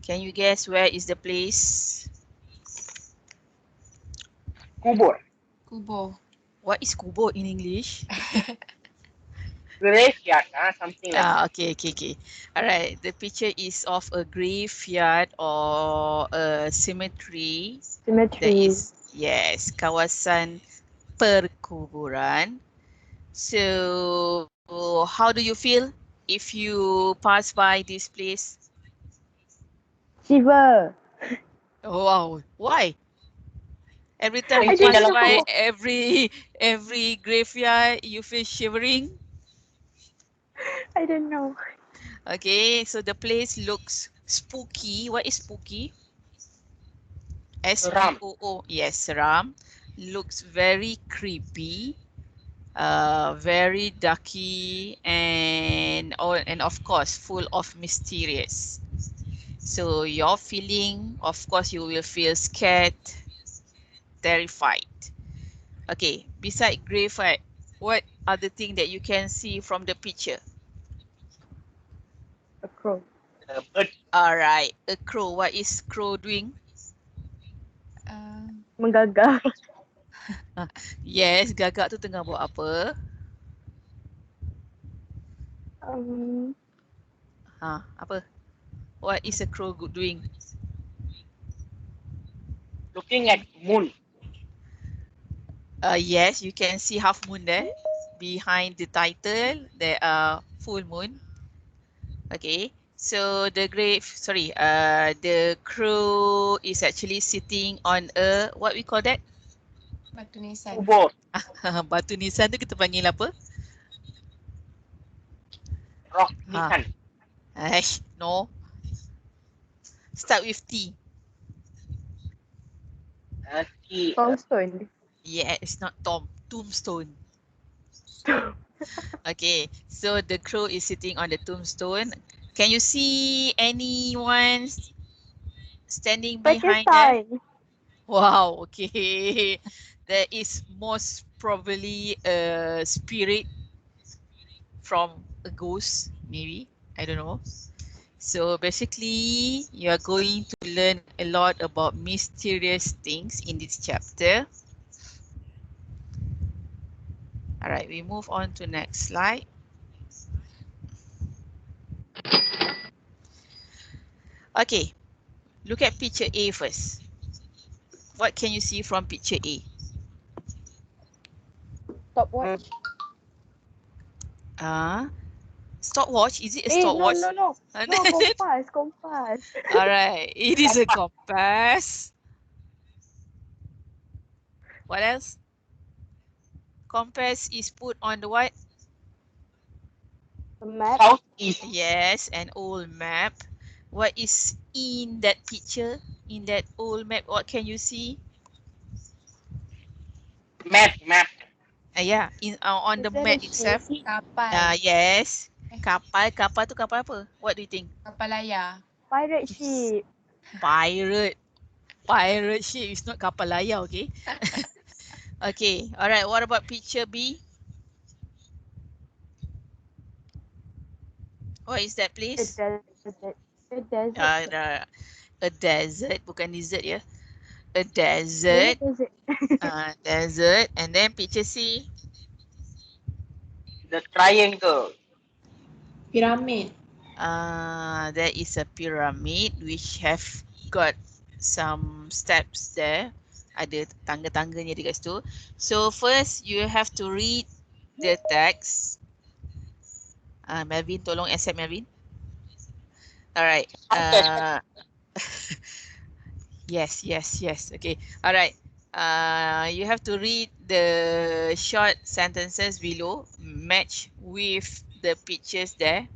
Can you guess where is the place? Kubur. Kubur. What is kubur in English? Graveyard, something like that. Okay. Alright, the picture is of a graveyard or a cemetery. That Cemetery. is, yes, kawasan perkuburan. So, how do you feel if you pass by this place? Shiver. Oh, wow, why? Every time you I don't pass by know. every graveyard, you feel shivering. I don't know. Okay, so the place looks spooky. What is spooky? Seram. S-P-O-O. Yes, seram. Looks very creepy, very darky, and of course full of mysterious. So your feeling, of course, you will feel scared, terrified. Okay, beside graveyard, what are the things that you can see from the picture? A crow. Bird. All right, a crow. What is crow doing? Menggagah. Yes, gagak tu tengah buat apa? Apa? What is a crow doing? Looking at moon. Yes, you can see half moon there. Behind the title, there are full moon. Okay, so the crow is actually sitting on a, what we call that? Batu nisan. Kubur. Batu nisan tu kita panggil apa? Rock nisan. No. Start with T. Tombstone. Yeah, it's not tombstone. Okay, so the crow is sitting on the tombstone. Can you see anyone standing behind there? Wow, okay. There is most probably a spirit from a ghost, maybe. I don't know. So basically, you are going to learn a lot about mysterious things in this chapter. All right, we move on to next slide. Okay, look at picture A first. What can you see from picture A? Stopwatch. Stopwatch? Is it a stopwatch? No, compass. All right, it is a compass. What else? Compass is put on the what? A map. Southeast. Yes, an old map. What is in that picture? In that old map, what can you see? Map. Yeah, on the map itself. Kapal. Yes. Kapal tu kapal apa? What do you think? Kapal layar. Pirate ship. Pirate ship is not kapal layar, okay? Okay, alright, what about picture B? What is that place? A desert. A desert, bukan desert ya. A desert. Desert. And then picture C? The triangle. Piramid. There is a pyramid which have got some steps there. Ada tangga-tangganya dekat situ. So first you have to read the text. Melvin, tolong accept Melvin. Alright. Yes. Okay. Alright. You have to read the short sentences below. Match with the pictures there.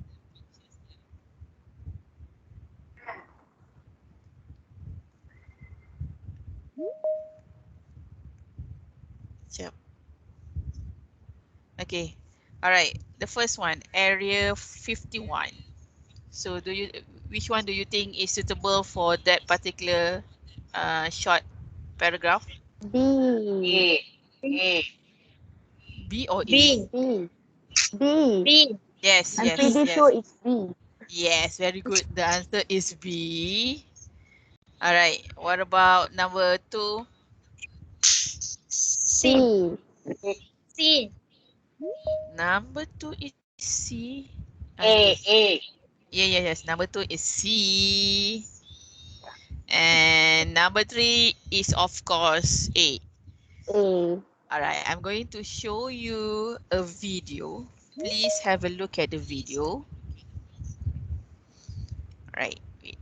Okay, all right. The first one, Area 51. So which one do you think is suitable for that particular short paragraph? B. B or A? B. Yes. I'm pretty sure it's B. Yes, very good. The answer is B. All right. What about number 2? C. C. Number 2 is C. A, Okay. A. Yes. Number 2 is C. And number 3 is of course A. A. All right. I'm going to show you a video. Please have a look at the video. All right. Wait.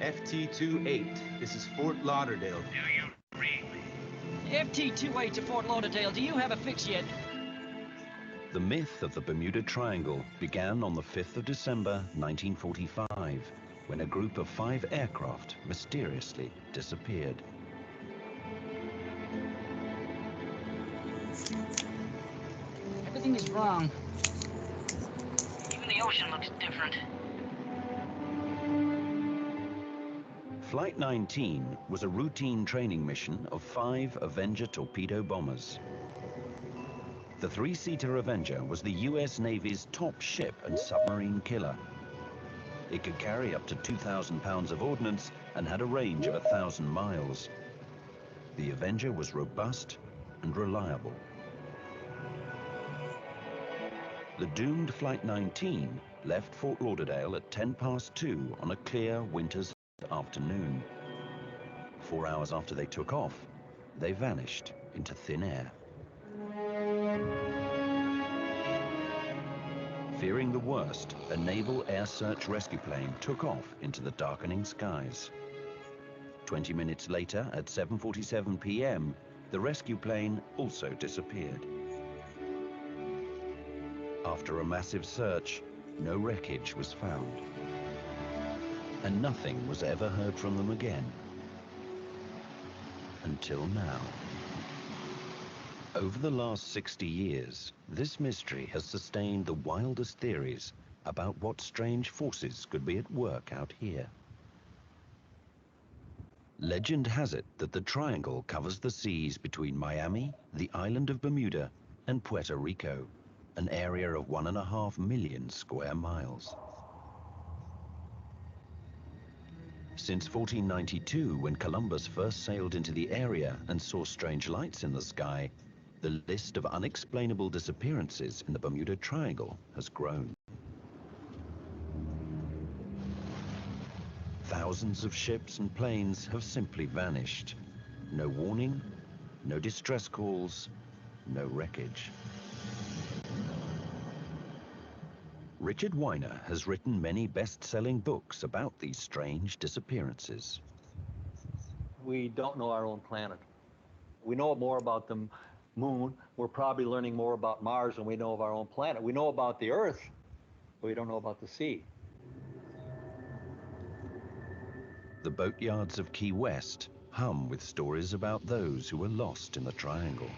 FT28, this is Fort Lauderdale. Do you read me? FT28 to Fort Lauderdale, do you have a fix yet? The myth of the Bermuda Triangle began on the 5th of December 1945, when a group of 5 aircraft mysteriously disappeared. Everything is wrong. Even the ocean looks different. Flight 19 was a routine training mission of 5 Avenger torpedo bombers. The 3-seater Avenger was the US Navy's top ship and submarine killer. It could carry up to 2,000 pounds of ordnance and had a range of 1,000 miles. The Avenger was robust and reliable. The doomed Flight 19 left Fort Lauderdale at 2:10 on a clear winter's afternoon. 4 hours after they took off, they vanished into thin air. Fearing the worst, a naval air search rescue plane took off into the darkening skies. 20 minutes later, at 7:47 p.m., the rescue plane also disappeared. After a massive search, no wreckage was found. And nothing was ever heard from them again. Until now. Over the last 60 years, this mystery has sustained the wildest theories about what strange forces could be at work out here. Legend has it that the triangle covers the seas between Miami, the island of Bermuda, and Puerto Rico, an area of 1.5 million square miles. Since 1492, when Columbus first sailed into the area and saw strange lights in the sky, the list of unexplainable disappearances in the Bermuda Triangle has grown. Thousands of ships and planes have simply vanished. No warning, no distress calls, no wreckage. Richard Weiner has written many best-selling books about these strange disappearances. We don't know our own planet. We know more about the moon. We're probably learning more about Mars than we know of our own planet. We know about the Earth, but we don't know about the sea. The boatyards of Key West hum with stories about those who were lost in the triangle.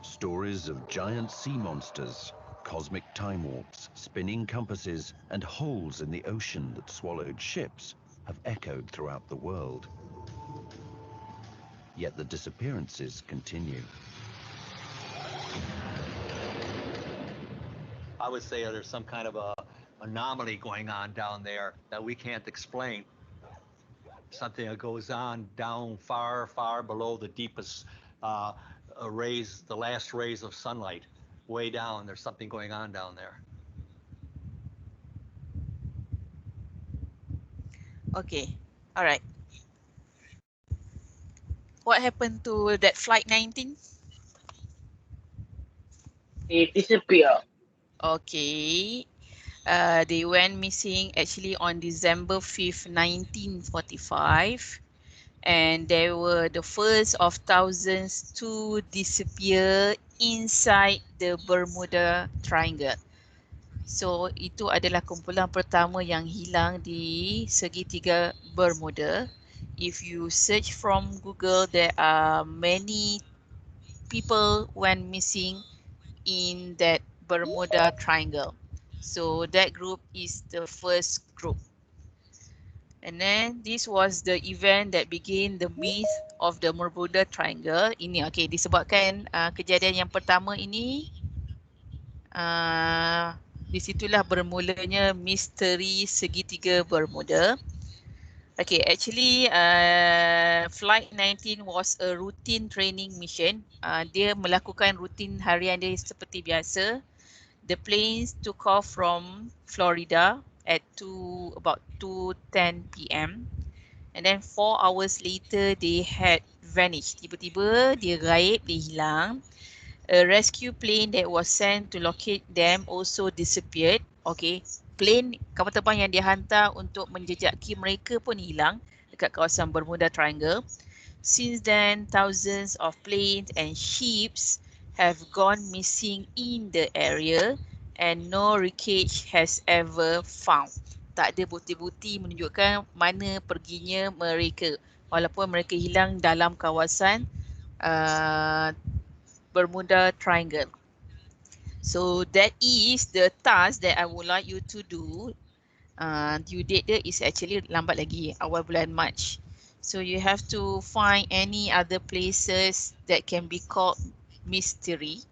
Stories of giant sea monsters, cosmic time warps, spinning compasses, and holes in the ocean that swallowed ships have echoed throughout the world. Yet the disappearances continue. I would say there's some kind of a anomaly going on down there that we can't explain. Something that goes on down far, far below the deepest rays, the last rays of sunlight. Way down, there's something going on down there. Okay. All right. What happened to that Flight 19? They disappear. Okay. They went missing actually on December 5th, 1945. And they were the first of thousands to disappear inside the Bermuda Triangle. So, itu adalah kumpulan pertama yang hilang di segitiga Bermuda. If you search from Google, there are many people went missing in that Bermuda Triangle. So that group is the first group. And then this was the event that began the myth of the Bermuda Triangle. Ini okay, disebabkan kejadian yang pertama ini di situlah bermulanya misteri segitiga Bermuda. Okay, actually Flight 19 was a routine training mission. Dia melakukan rutin harian dia seperti biasa. The planes took off from Florida at about 2:10 p.m. And then 4 hours later, they had vanished. Tiba-tiba dia gaib, dia hilang. A rescue plane that was sent to locate them also disappeared. Okay, plane kapal terbang yang dihantar untuk menjejaki mereka pun hilang dekat kawasan Bermuda Triangle. Since then, thousands of planes and ships have gone missing in the area and no wreckage has ever found. Tak ada bukti-bukti menunjukkan mana perginya mereka walaupun mereka hilang dalam kawasan Bermuda Triangle. So that is the task that I would like you to do. Due date dia is actually lambat lagi, awal bulan March. So you have to find any other places that can be called mystery.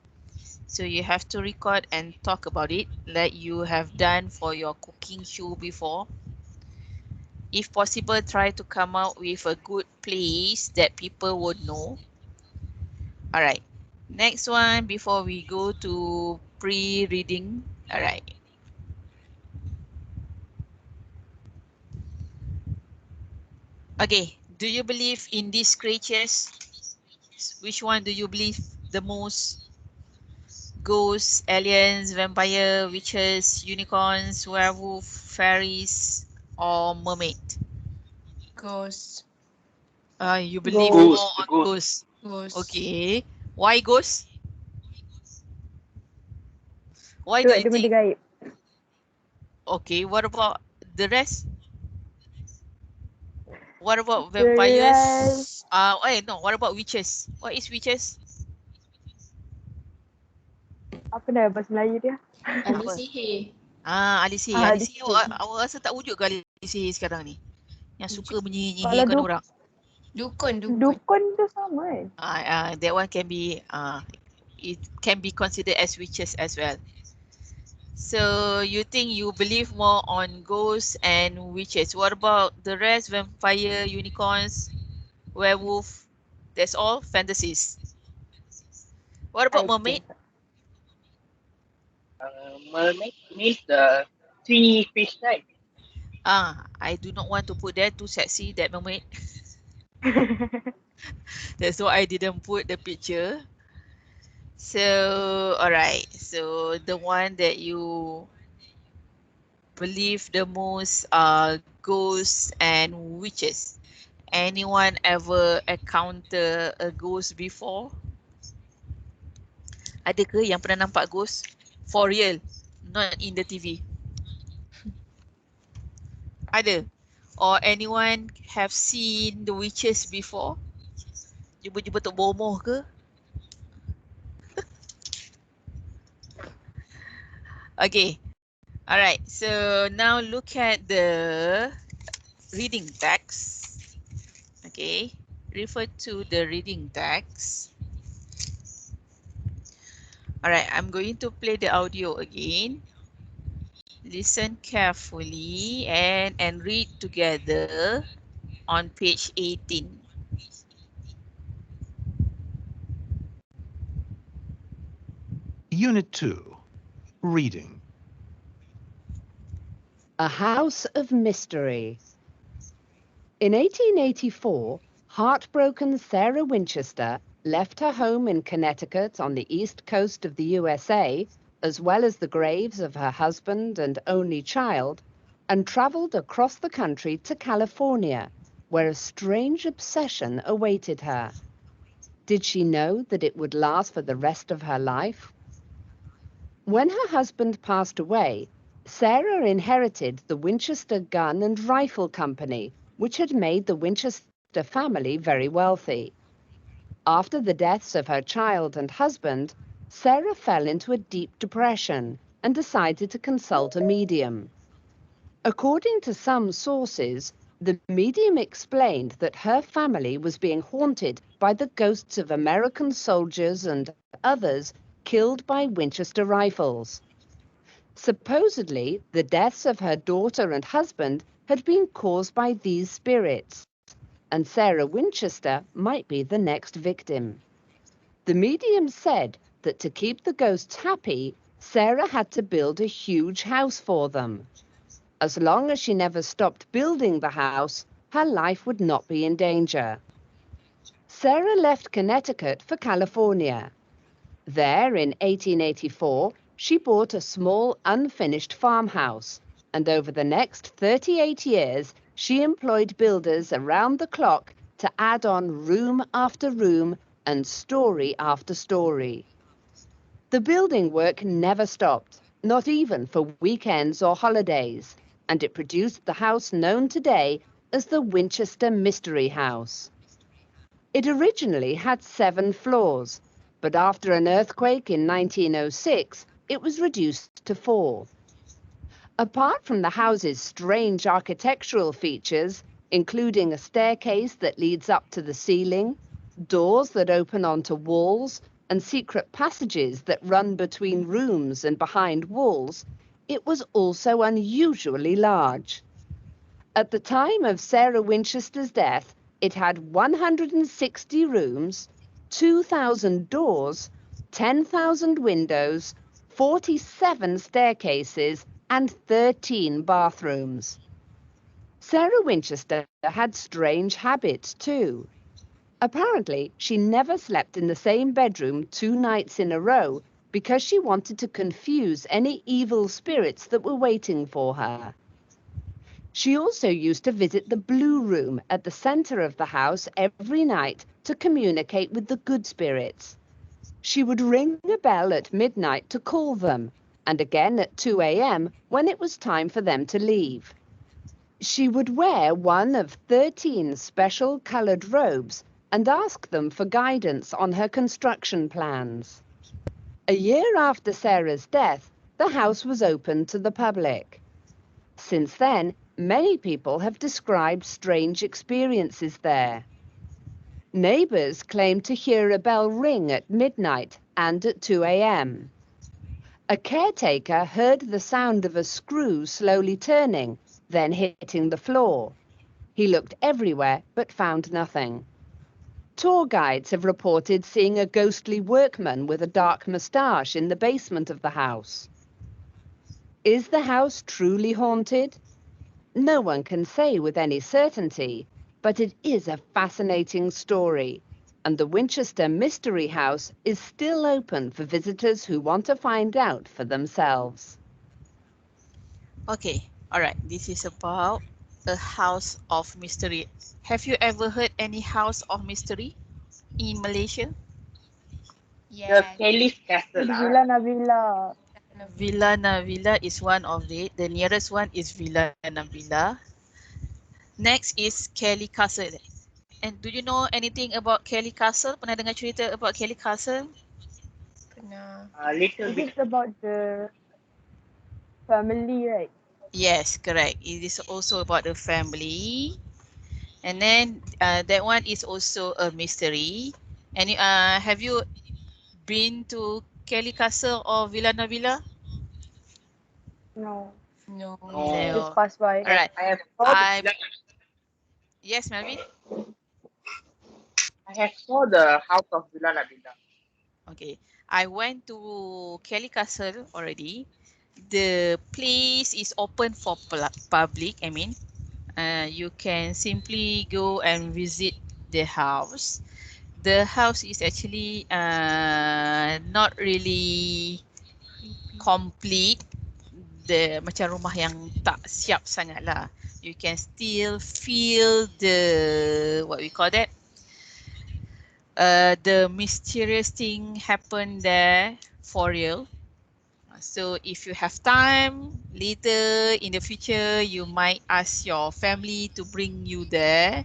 So you have to record and talk about it like you have done for your cooking show before. If possible, try to come out with a good place that people would know. Alright, next one before we go to pre-reading. Alright. Okay, do you believe in these creatures? Which one do you believe the most? Ghosts, aliens, vampire, witches, unicorns, werewolf, fairies, or mermaid? Ghost. You believe Ghost, more on ghost. ghosts. Ghost. Okay. Why ghosts? Why do Sebab you dia benda think? gaib. Okay, what about the rest? What about The vampires? No, what about witches? What is witches? Apa nama bahasa Melayu dia? Ahli Apa? sihir. Ahli sihir. Ahli Ahli sihir sihir. awak rasa tak wujud ke ahli sihir sekarang ni? Yang suka Kalau menyihirkan orang. Dukun. dukun tu sama kan? That one can be it can be considered as witches as well. So you think you believe more on ghosts and witches. What about the rest? Vampire, unicorns, werewolf? That's all fantasies. What about I mermaid? think Mermaid means the sea fish, right? I do not want to put there too sexy, that mermaid. so. That's why I didn't put the picture. So, alright. So the one that you believe the most are ghosts and witches. Anyone ever encounter a ghost before? Ada ke yang pernah nampak ghost? For real, not in the TV. Ada? Or anyone have seen the witches before? Jumpa-jumpa Tok Bomoh ke? Okay. Alright, so now look at the reading text. Okay, refer to the reading text. Alright, I'm going to play the audio again. Listen carefully and read together on page 18. Unit 2. Reading. A House of Mystery. In 1884, heartbroken Sarah Winchester left her home in Connecticut on the east coast of the USA, as well as the graves of her husband and only child, and traveled across the country to California, where a strange obsession awaited her. Did she know that it would last for the rest of her life? When her husband passed away, Sarah inherited the Winchester Gun and Rifle Company, which had made the Winchester family very wealthy. After the deaths of her child and husband, Sarah fell into a deep depression and decided to consult a medium. According to some sources, the medium explained that her family was being haunted by the ghosts of American soldiers and others killed by Winchester rifles. Supposedly, the deaths of her daughter and husband had been caused by these spirits, and Sarah Winchester might be the next victim. The medium said that to keep the ghosts happy, Sarah had to build a huge house for them. As long as she never stopped building the house, her life would not be in danger. Sarah left Connecticut for California. There, in 1884, she bought a small unfinished farmhouse, and over the next 38 years, she employed builders around the clock to add on room after room and story after story. The building work never stopped, not even for weekends or holidays, and it produced the house known today as the Winchester Mystery House. It originally had 7 floors, but after an earthquake in 1906, it was reduced to 4. Apart from the house's strange architectural features, including a staircase that leads up to the ceiling, doors that open onto walls, and secret passages that run between rooms and behind walls, it was also unusually large. At the time of Sarah Winchester's death, it had 160 rooms, 2,000 doors, 10,000 windows, 47 staircases, and 13 bathrooms. Sarah Winchester had strange habits too. Apparently, she never slept in the same bedroom 2 nights in a row because she wanted to confuse any evil spirits that were waiting for her. She also used to visit the Blue Room at the center of the house every night to communicate with the good spirits. She would ring a bell at midnight to call them, and again at 2 a.m. when it was time for them to leave. She would wear one of 13 special colored robes and ask them for guidance on her construction plans. A year after Sarah's death, the house was opened to the public. Since then, many people have described strange experiences there. Neighbors claim to hear a bell ring at midnight and at 2 a.m. A caretaker heard the sound of a screw slowly turning, then hitting the floor. He looked everywhere but found nothing. Tour guides have reported seeing a ghostly workman with a dark moustache in the basement of the house. Is the house truly haunted? No one can say with any certainty, but it is a fascinating story, and the Winchester Mystery House is still open for visitors who want to find out for themselves. Okay, all right. This is about a house of mystery. Have you ever heard any house of mystery in Malaysia? The Yeah. Kelly's Castle. Villa Navilla. Villa Navilla is one of it. The nearest one is Villa Navilla. Next is Kelly Castle. And do you know anything about Kelly Castle? Pernah dengar cerita about Kelly Castle? Pernah. Little Is bit. it about the family, right? Yes, correct. It is also about the family. And then that one is also a mystery. And have you been to Kelly Castle or Villa Navilla? No. No. No. Just pass by. All right. I have saw Yes, Melvin? I have saw the house of Villa Navilla. Okay. I went to Kelly Castle already. The place is open for public. I mean, you can simply go and visit the house. The house is actually not really complete. The macam rumah yang tak siap sangat lah. You can still feel the what we call that. The mysterious thing happened there for real. So if you have time later in the future, you might ask your family to bring you there.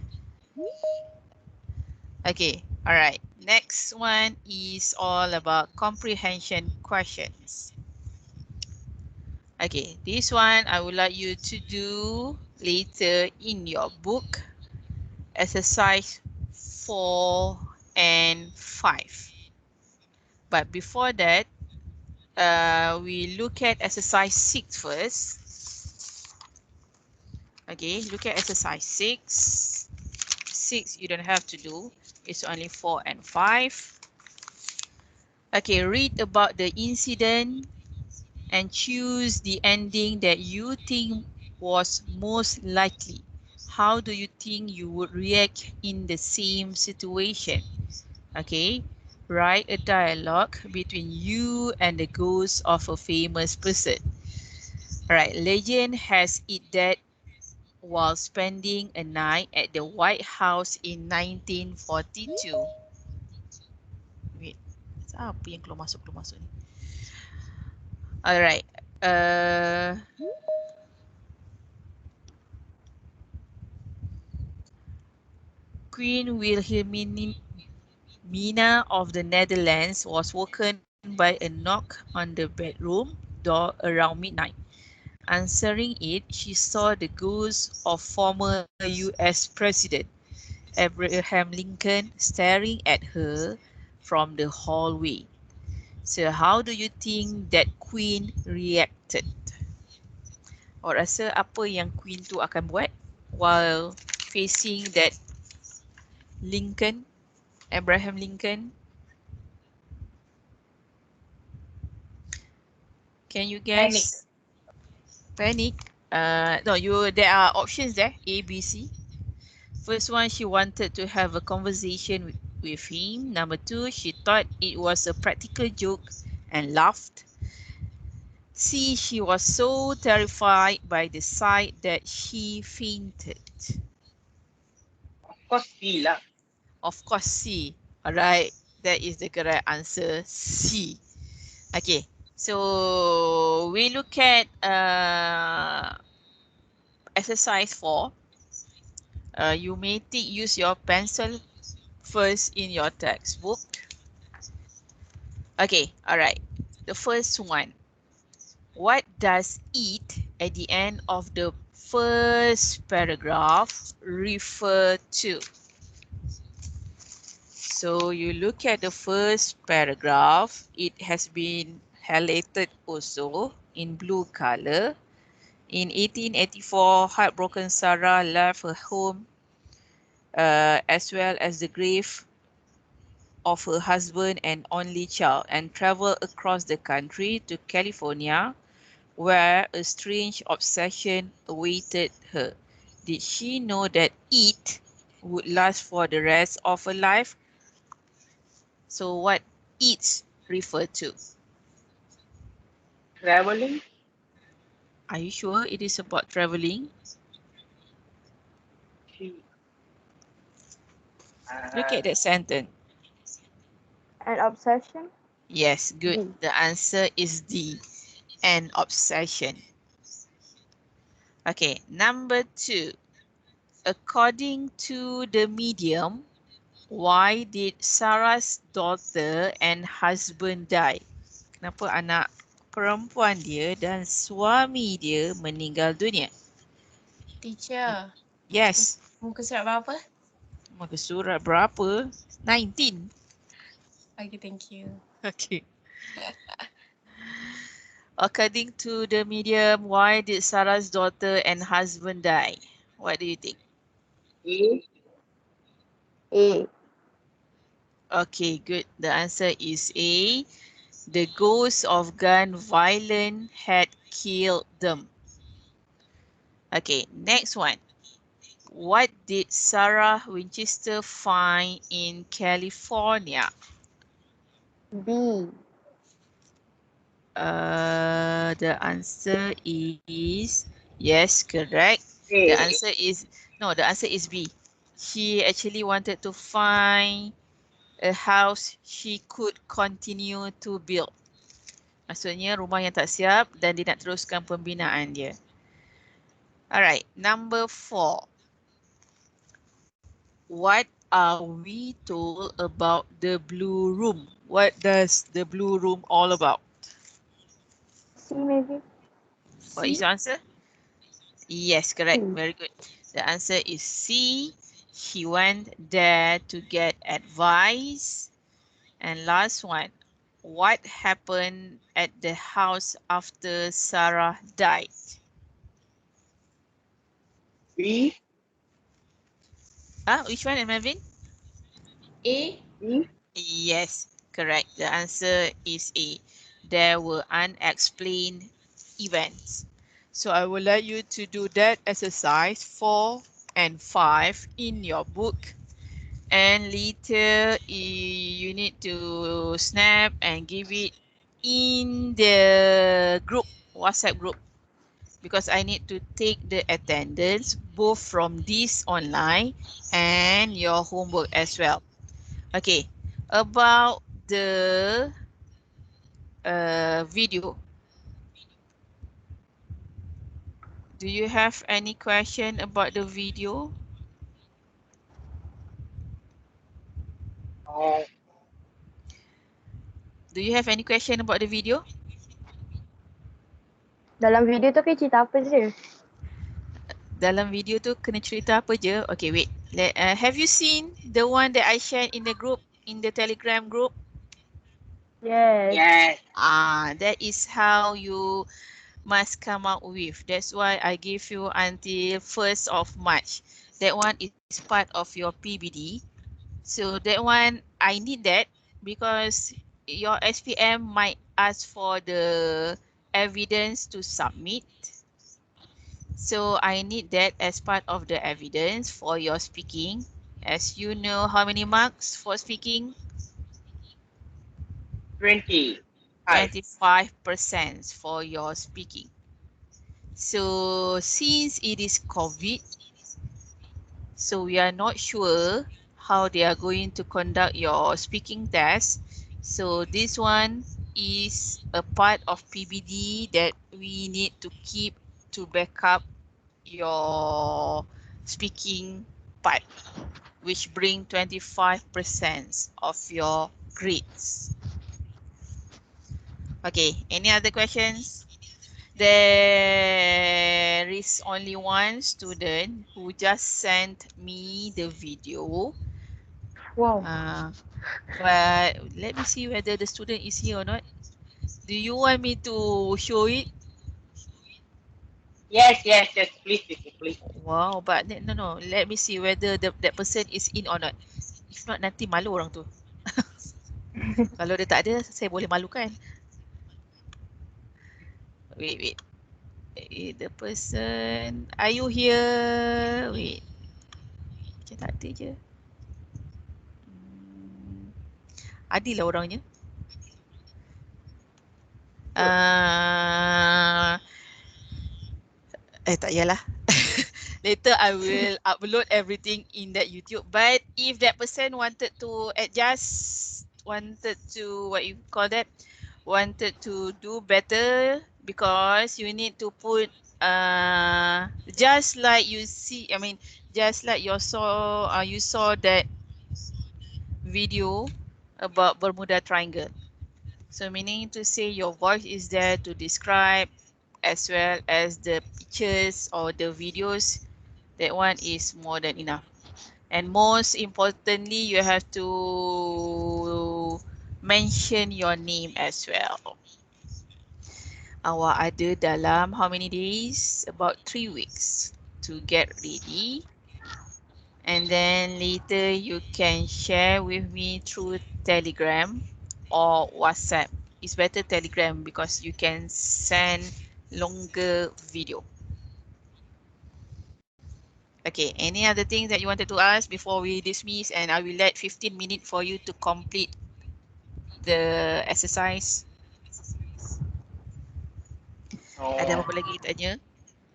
Okay, all right. next one is all about comprehension questions. Okay, this one I would like you to do later in your book, exercise 4 and 5. But before that, we look at exercise 6 first. Okay, look at exercise 6. 6 you don't have to do. It's only 4 and 5. Okay, read about the incident and choose the ending that you think was most likely. How do you think you would react in the same situation? Okay, write a dialogue between you and the ghost of a famous person. Alright, legend has it that while spending a night at the White House in 1942. Wait, apa yang keluar masuk ni? Alright, Queen Wilhelmina of the Netherlands was woken by a knock on the bedroom door around midnight. Answering it, she saw the ghost of former US President Abraham Lincoln staring at her from the hallway. So how do you think that Queen reacted? Awak rasa apa yang Queen tu akan buat while facing that Lincoln, Abraham Lincoln? Can you guess? Panic. No, there are options there, A, B, C. First one, she wanted to have a conversation with him. Number 2, she thought it was a practical joke and laughed. C, she was so terrified by the sight that she fainted. Of course, C lah. Of course, C. Alright, that is the correct answer, C. Okay, so we look at exercise 4. You may use your pencil first in your textbook. Okay, alright. The first one. What does it at the end of the first paragraph refer to? So you look at the first paragraph. It has been highlighted also in blue color. In 1884, heartbroken Sarah left her home as well as the grave of her husband and only child and traveled across the country to California, where a strange obsession awaited her. Did she know that it would last for the rest of her life? So what it refer to? Traveling. Are you sure it is about traveling? Look at that sentence. An obsession? Yes, good. D. The answer is D, an obsession. Okay, number 2. According to the medium, why did Sarah's daughter and husband die? Kenapa anak perempuan dia dan suami dia meninggal dunia? Teacher. Yes. Muka surat berapa? Muka surat berapa? 19. Okay, thank you. Okay. According to the medium, why did Sarah's daughter and husband die? What do you think? A. A. Okay, good. The answer is A. The ghost of gun violence had killed them. Okay, next one. What did Sarah Winchester find in California? B. The answer is yes, correct. A. The answer is B. She actually wanted to find a house she could continue to build. Maksudnya rumah yang tak siap dan dia nak teruskan pembinaan dia. Alright, number 4. What are we told about the blue room? What does the blue room all about? C maybe. What is your answer? Yes, correct. C. Very good. The answer is C. He went there to get advice. And last one, what happened at the house after Sarah died? B. Which one, Melvin? A. B. Yes, correct. The answer is A. There were unexplained events. So I will let you to do that exercise 4 and 5 in your book. And later you need to snap and give it in the group, WhatsApp group, because I need to take the attendance both from this online and your homework as well. Okay, about the video. Do you have any question about the video? Oh. Do you have any question about the video? Dalam video tu kayak cerita apa je? Dalam video tu kena cerita apa je? Okay, wait. Have you seen the one that I shared in the group, in the Telegram group? Yes. Yes. That is how you must come up with. That's why I give you until 1st of March. That one is part of your PBD. So that one, I need that because your SPM might ask for the evidence to submit. So I need that as part of the evidence for your speaking. As you know, how many marks for speaking? 25. 25% for your speaking. So since it is COVID, so we are not sure how they are going to conduct your speaking test. So this one is a part of PBD that we need to keep to back up your speaking part, which bring 25% of your grades. Okay, any other questions? There is only one student who just sent me the video. Wow. But let me see whether the student is here or not. Do you want me to show it? Yes. Please, please. Wow, but no. Let me see whether that person is in or not. If not, nanti malu orang tu. Kalau dia tak ada, saya boleh malukan. Wait. The person, are you here? Wait. Macam tak ada je. Adil lah orangnya. Tak payahlah. Later I will upload everything in that YouTube. But if that person wanted to adjust, wanted to, what you call that, wanted to do better, because you need to put just like you see, I mean, just like you saw that video about Bermuda Triangle. So meaning to say your voice is there to describe as well as the pictures or the videos. That one is more than enough. And most importantly, you have to mention your name as well. Awak ada dalam how many days? About 3 weeks to get ready. And then later you can share with me through Telegram or WhatsApp. It's better Telegram because you can send longer video. Okay, any other things that you wanted to ask before we dismiss, and I will let 15 minutes for you to complete the exercise. Ada apa lagi tanya?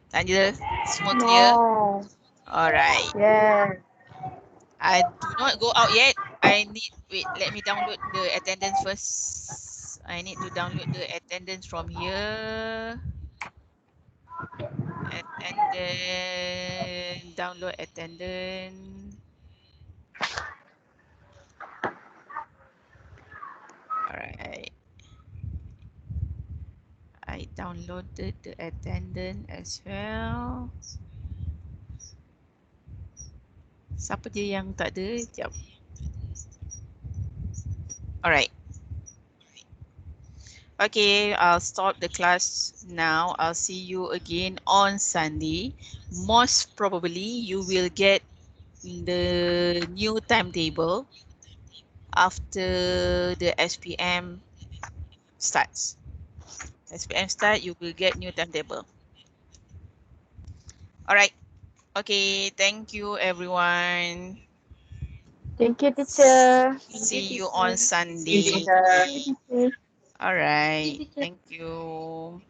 Tanya, semua clear? No. Alright. Yes. I do not go out yet. Wait, let me download the attendance first. I need to download the attendance from here. And then download attendance. downloaded the attendant as well. Siapa dia yang tak ada? Sekejap. Alright. Okay, I'll stop the class now. I'll see you again on Sunday. Most probably you will get the new timetable after the SPM starts. SPM start, you will get new timetable. All right. Okay, thank you everyone. Thank you, teacher. See you on See Sunday. you later. All right. Thank you.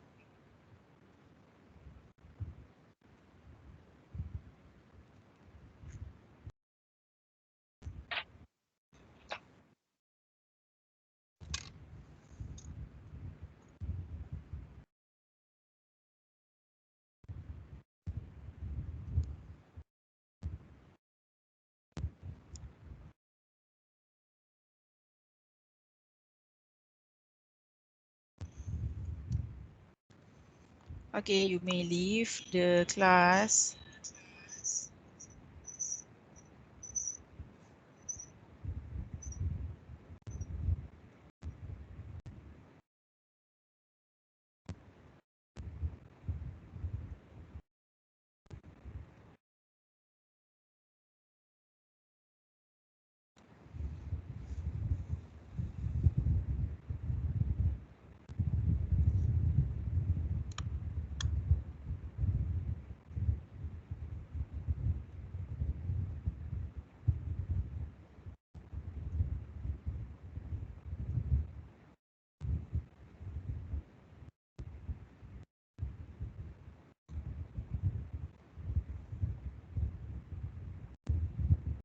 Okay, you may leave the class.